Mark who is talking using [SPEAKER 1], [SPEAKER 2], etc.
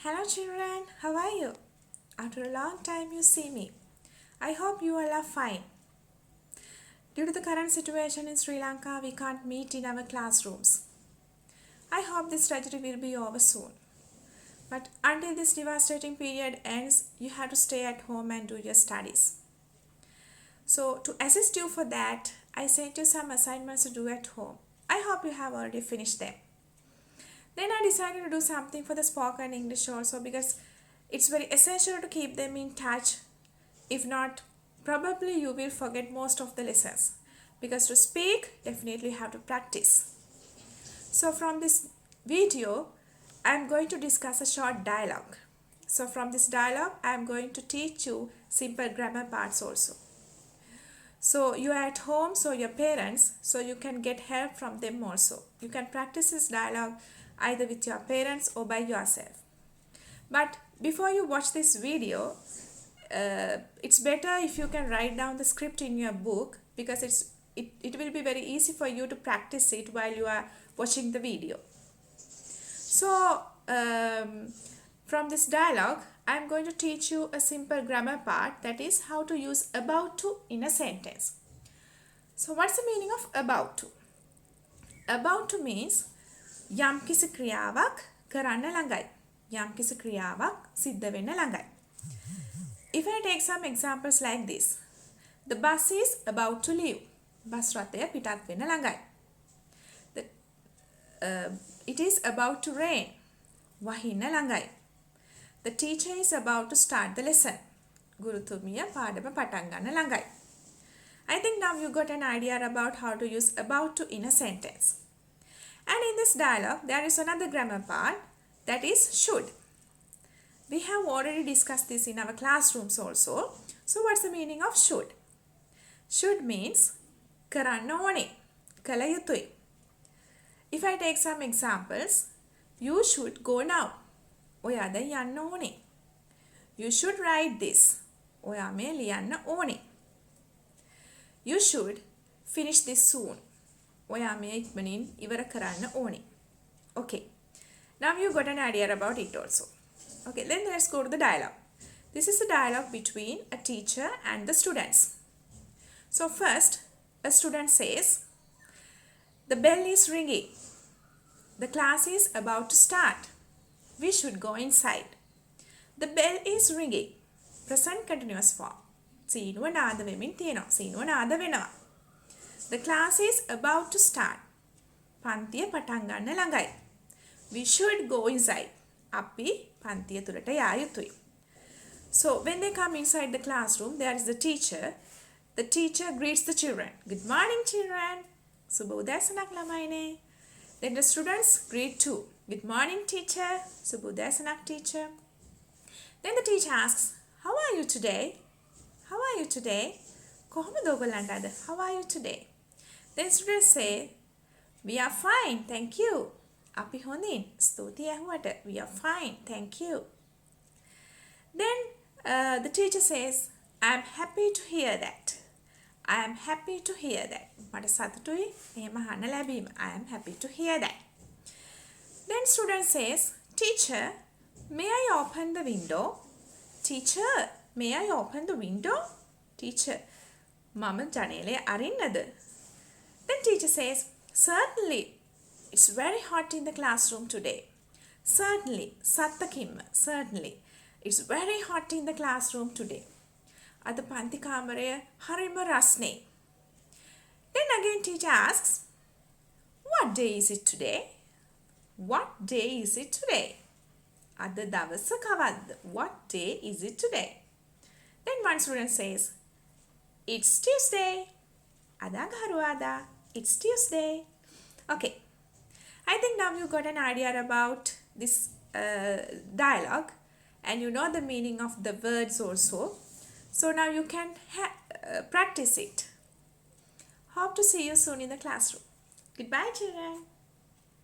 [SPEAKER 1] Hello children, how are you? After a long time you see me. I hope you all are fine. Due to the current situation in Sri Lanka, we can't meet in our classrooms. I hope this tragedy will be over soon. But until this devastating period ends, you have to stay at home and do your studies. So to assist you for that, I sent you some assignments to do at home. I hope you have already finished them. Then I decided to do something for the spoken English also because it's very essential to keep them in touch. If not, probably you will forget most of the lessons. Because to speak, definitely you have to practice. So from this video, I am going to discuss a short dialogue. So from this dialogue, I am going to teach you simple grammar parts also. So you are at home, so your parents, so you can get help from them also. You can practice this dialogue either with your parents or by yourself. But before you watch this video, it's better if you can write down the script in your book because it will be very easy for you to practice it while you are watching the video. So from this dialogue, I am going to teach you a simple grammar part, that is how to use about to in a sentence. So what's the meaning of about to? About to means යම්කිසි ක්‍රියාවක් කරන්න ළඟයි. යම්කිසි ක්‍රියාවක් සිද්ධ වෙන්න ළඟයි. If I take some examples like this. The bus is about to leave. Bus රථය පිටත් වෙන්න ළඟයි. It is about to rain. වහින්න ළඟයි. The teacher is about to start the lesson. ගුරුතුමිය පාඩම පටන් ගන්න ළඟයි. I think now you got an idea about how to use about to in a sentence. And in this dialogue, there is another grammar part, that is should. We have already discussed this in our classrooms also. So what's the meaning of should? Should means කරන්න ඕනේ, කළ යුතුයි. If I take some examples, you should go now. ඔයා දැන් යන්න ඕනේ. You should write this. ඔයා මේ ලියන්න ඕනේ. You should finish this soon. ඔයා මේ ඉක්මනින් ඉවර කරන්න ඕනේ. Okay. Now you got an idea about it also. Okay, then let's go to the dialogue. This is a dialogue between a teacher and the students. So first, a student says, the bell is ringing. The class is about to start. We should go inside. The bell is ringing. Present continuous form. සීනුව නාද වෙමින් තියෙනවා. සීනුව නාද වෙනවා. The class is about to start. පන්තිය පටන් ගන්න ළඟයි. We should go inside. අපි පන්තිය තුලට යා යුතුයි. So when they come inside the classroom, there is the teacher. The teacher greets the children. Good morning children. සුබ උදෑසනක් ළමයිනේ. Then the students greet too. Good morning teacher. සුබ උදෑසනක් teacher. Then the teacher asks, how are you today? How are you today? කොහොමද ඔයගොල්ලන්ට අද? How are you today? Then students say, we are fine, thank you. අපි හොඳින්. ස්තුතියි ඇහුවට. We are fine, thank you. Then the teacher says, I am happy to hear that. I am happy to hear that. මට සතුටුයි එහෙම අහන්න ලැබීම. I am happy to hear that. Then student says, teacher, may I open the window? Teacher, may I open the window? Teacher, මම ජනේලය අරින්නද? Then teacher says, certainly. It's very hot in the classroom today. Certainly. සත්තකින්ම. Certainly. It's very hot in the classroom today. අද පන්ති කාමරය හරිම රස්නේ. Then again teacher asks, what day is it today? What day is it today? අද දවස කවද්ද? What day is it today? Then one student says, it's Tuesday. අද අඟහරුවාදා. It's Tuesday. Okay. I think now you got an idea about this dialogue and you know the meaning of the words also. So now you can practice it. Hope to see you soon in the classroom. Goodbye children.